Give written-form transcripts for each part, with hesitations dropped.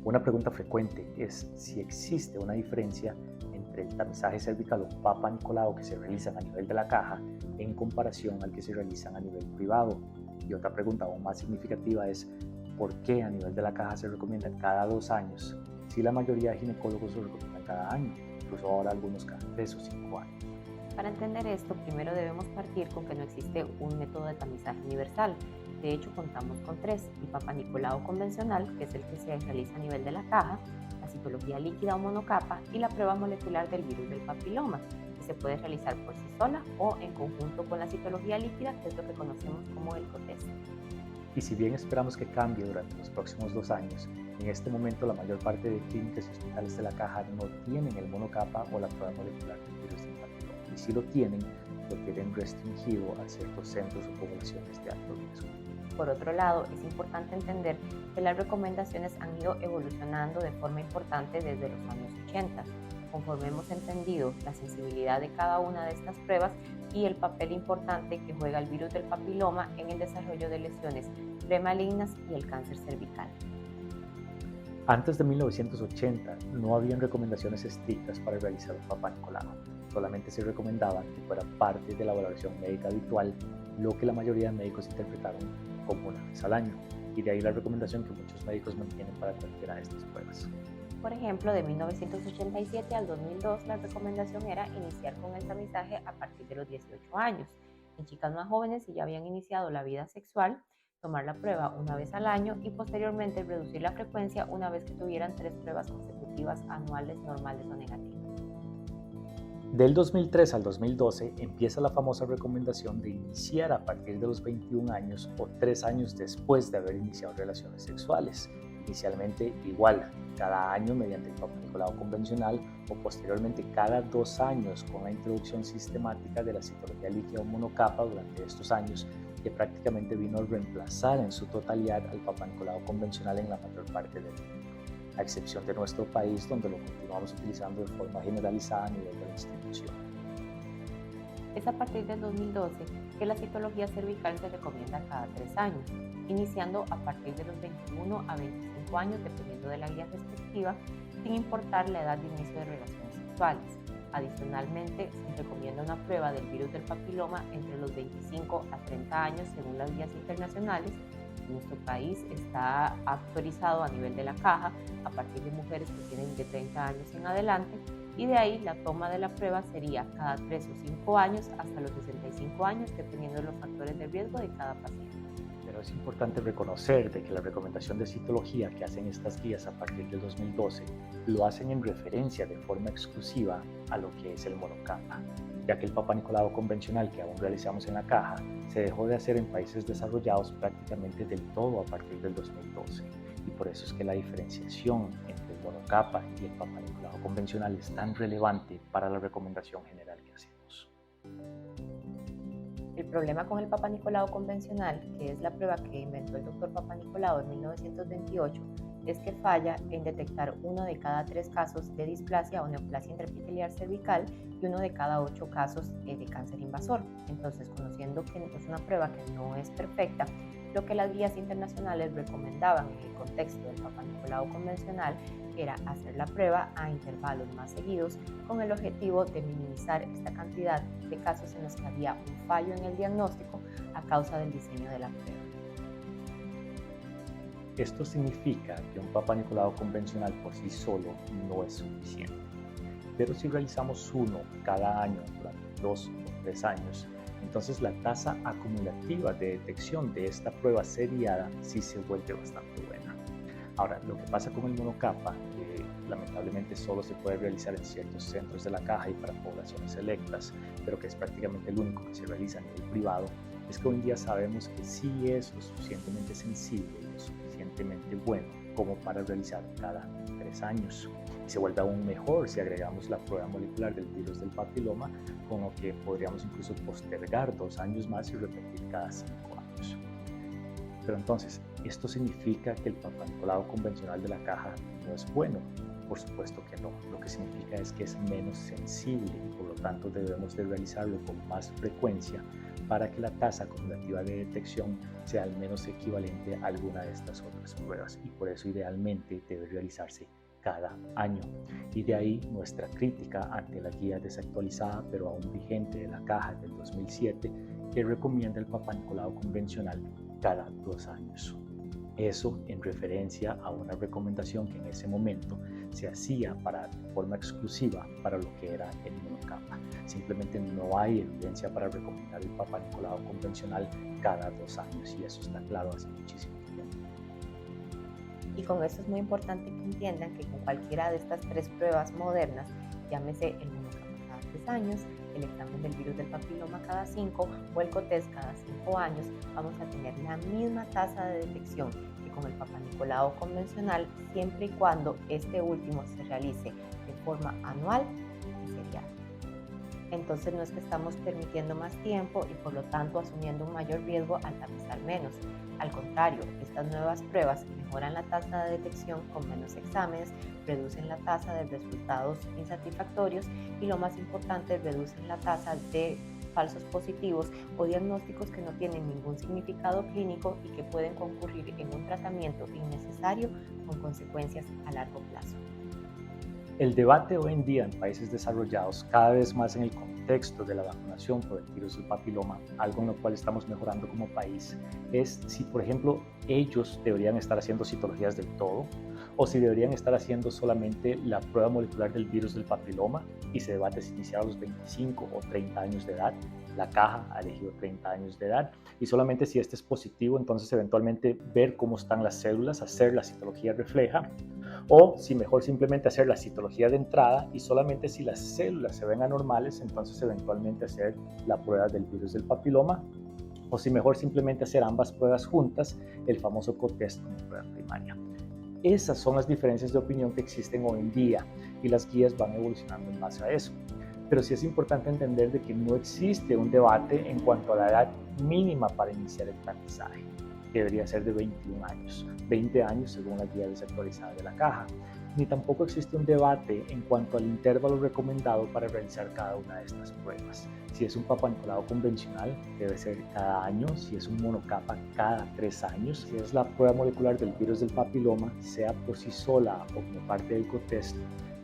Una pregunta frecuente es si existe una diferencia entre el tamizaje cervical o Papa Nicolau que se realizan a nivel de la caja en comparación al que se realizan a nivel privado. Y otra pregunta aún más significativa es ¿por qué a nivel de la caja se recomienda cada 2 años si la mayoría de ginecólogos lo recomiendan cada año, incluso ahora algunos cada 3 o 5 años? Para entender esto, primero debemos partir con que no existe un método de tamizaje universal. De hecho, contamos con tres: el Papa Nicolau convencional, que es el que se realiza a nivel de la caja, la citología líquida o monocapa y la prueba molecular del virus del papiloma, que se puede realizar por sí sola o en conjunto con la citología líquida, que es lo que conocemos como el COTEST. Y si bien esperamos que cambie durante los próximos 2 años, en este momento la mayor parte de clínicas y hospitales de la caja no tienen el monocapa o la prueba molecular del virus del papiloma. Y si lo tienen restringido a ciertos centros o poblaciones de alto riesgo. Por otro lado, es importante entender que las recomendaciones han ido evolucionando de forma importante desde los años 80, conforme hemos entendido la sensibilidad de cada una de estas pruebas y el papel importante que juega el virus del papiloma en el desarrollo de lesiones premalignas y el cáncer cervical. Antes de 1980 no habían recomendaciones estrictas para realizar un Papa Nicolau. Solamente se recomendaba que fuera parte de la valoración médica habitual, lo que la mayoría de médicos interpretaron como una vez al año. Y de ahí la recomendación que muchos médicos mantienen para cualquiera de estas pruebas. Por ejemplo, de 1987 al 2002, la recomendación era iniciar con el tamizaje a partir de los 18 años. En chicas más jóvenes, si ya habían iniciado la vida sexual, tomar la prueba una vez al año y posteriormente reducir la frecuencia una vez que tuvieran 3 pruebas consecutivas anuales normales o negativas. Del 2003 al 2012 empieza la famosa recomendación de iniciar a partir de los 21 años o 3 años después de haber iniciado relaciones sexuales. Inicialmente igual, cada año mediante el Papa Nicolau convencional o posteriormente cada 2 años con la introducción sistemática de la citología líquida o monocapa durante estos años, que prácticamente vino a reemplazar en su totalidad al Papa Nicolau convencional en la mayor parte del mundo, a excepción de nuestro país donde lo continuamos utilizando de forma generalizada a nivel de la institución. Es a partir del 2012 que la citología cervical se recomienda cada 3 años, iniciando a partir de los 21 a 25 años dependiendo de la guía respectiva, sin importar la edad de inicio de relaciones sexuales. Adicionalmente, se recomienda una prueba del virus del papiloma entre los 25 a 30 años según las guías internacionales. En nuestro país está autorizado a nivel de la caja a partir de mujeres que tienen de 30 años en adelante, y de ahí la toma de la prueba sería cada 3 o 5 años hasta los 65 años, dependiendo de los factores de riesgo de cada paciente. Pero es importante reconocer de que la recomendación de citología que hacen estas guías a partir del 2012 lo hacen en referencia de forma exclusiva a lo que es el monocapa, ya que el Papa Nicolau convencional que aún realizamos en la caja se dejó de hacer en países desarrollados prácticamente del todo a partir del 2012. Y por eso es que la diferenciación entre el monocapa y el Papa Nicolau convencional es tan relevante para la recomendación general que hacemos. El problema con el Papa Nicolau convencional, que es la prueba que inventó el doctor Papa Nicolau en 1928, es que falla en detectar 1 de cada 3 casos de displasia o neoplasia intraepitelial cervical y 1 de cada 8 casos de cáncer invasor. Entonces, conociendo que es una prueba que no es perfecta, lo que las guías internacionales recomendaban en el contexto del Papa Nicolau convencional era hacer la prueba a intervalos más seguidos con el objetivo de minimizar esta cantidad de casos en los que había un fallo en el diagnóstico a causa del diseño de la prueba. Esto significa que un Papa Nicolau convencional por sí solo no es suficiente, pero si realizamos uno cada año durante 2 o 3 años, entonces la tasa acumulativa de detección de esta prueba seriada sí se vuelve bastante buena. Ahora, lo que pasa con el monocapa, que lamentablemente solo se puede realizar en ciertos centros de la caja y para poblaciones selectas, pero que es prácticamente el único que se realiza a nivel privado, es que hoy en día sabemos que sí es lo suficientemente sensible y lo suficientemente bueno como para realizar cada 3 años. Y se vuelve aún mejor si agregamos la prueba molecular del virus del papiloma, con lo que podríamos incluso postergar 2 años más y repetir cada 5 años. Pero entonces, ¿esto significa que el Papa Nicolau convencional de la caja no es bueno? Por supuesto que no. Lo que significa es que es menos sensible y por lo tanto debemos de realizarlo con más frecuencia para que la tasa acumulativa de detección sea al menos equivalente a alguna de estas otras pruebas y por eso idealmente debe realizarse cada año. Y de ahí nuestra crítica ante la guía desactualizada pero aún vigente de la caja del 2007 que recomienda el Papá Nicolau convencional cada 2 años. Eso en referencia a una recomendación que en ese momento se hacía de forma exclusiva para lo que era el monocapa. Simplemente no hay evidencia para recomendar el Papá Nicolau convencional cada 2 años y eso está claro hace muchísimo tiempo. Y con esto es muy importante que entiendan que con cualquiera de estas 3 pruebas modernas, llámese el monocapa cada 3 años, el examen del virus del papiloma cada 5 o el COTES cada 5 años, vamos a tener la misma tasa de detección que con el Papá Nicolau convencional, siempre y cuando este último se realice de forma anual y serial. Entonces no es que estamos permitiendo más tiempo y por lo tanto asumiendo un mayor riesgo al tamizar menos. Al contrario, estas nuevas pruebas mejoran la tasa de detección con menos exámenes, reducen la tasa de resultados insatisfactorios y lo más importante, reducen la tasa de falsos positivos o diagnósticos que no tienen ningún significado clínico y que pueden concurrir en un tratamiento innecesario con consecuencias a largo plazo. El debate hoy en día en países desarrollados, cada vez más en el contexto de la vacunación por el virus del papiloma, algo en lo cual estamos mejorando como país, es si, por ejemplo, ellos deberían estar haciendo citologías del todo o si deberían estar haciendo solamente la prueba molecular del virus del papiloma y se debate si iniciar a los 25 o 30 años de edad. La caja ha elegido 30 años de edad y solamente si este es positivo, entonces eventualmente ver cómo están las células, hacer la citología refleja o si mejor simplemente hacer la citología de entrada y solamente si las células se ven anormales, entonces eventualmente hacer la prueba del virus del papiloma o si mejor simplemente hacer ambas pruebas juntas, el famoso COTES como prueba primaria. Esas son las diferencias de opinión que existen hoy en día y las guías van evolucionando en base a eso. Pero sí es importante entender de que no existe un debate en cuanto a la edad mínima para iniciar el tamizaje. Debería ser de 21 años, 20 años según la guía desactualizada de la caja. Ni tampoco existe un debate en cuanto al intervalo recomendado para realizar cada una de estas pruebas. Si es un Papá Nicolau convencional, debe ser cada año. Si es un monocapa, cada 3 años. Si es la prueba molecular del virus del papiloma, sea por sí sola o como parte del COTES,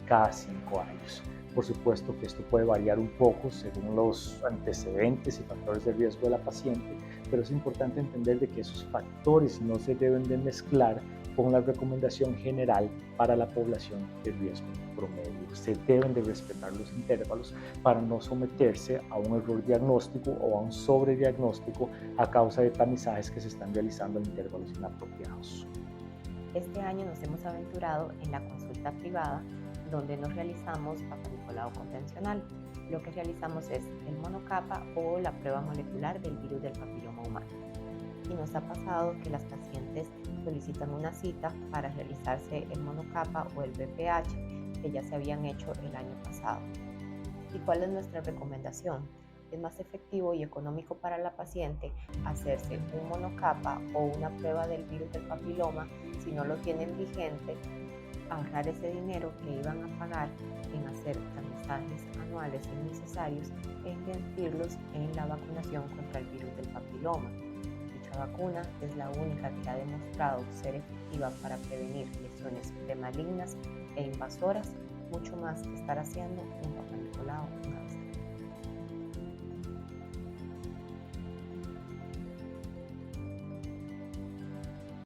cada 5 años. Por supuesto que esto puede variar un poco según los antecedentes y factores de riesgo de la paciente, pero es importante entender de que esos factores no se deben de mezclar con la recomendación general para la población de riesgo promedio. Se deben de respetar los intervalos para no someterse a un error diagnóstico o a un sobrediagnóstico a causa de tamizajes que se están realizando en intervalos inapropiados. Este año nos hemos aventurado en la consulta privada donde no realizamos Papá Nicolau convencional. Lo que realizamos es el monocapa o la prueba molecular del virus del papiloma humano. Y nos ha pasado que las pacientes solicitan una cita para realizarse el monocapa o el BPH que ya se habían hecho el año pasado. ¿Y cuál es nuestra recomendación? Es más efectivo y económico para la paciente hacerse un monocapa o una prueba del virus del papiloma si no lo tienen vigente, ahorrar ese dinero que iban a pagar en hacer tamizajes anuales innecesarios e invertirlos en la vacunación contra el virus del papiloma. Dicha vacuna es la única que ha demostrado ser efectiva para prevenir lesiones premalignas e invasoras, mucho más que estar haciendo un Papá Nicolau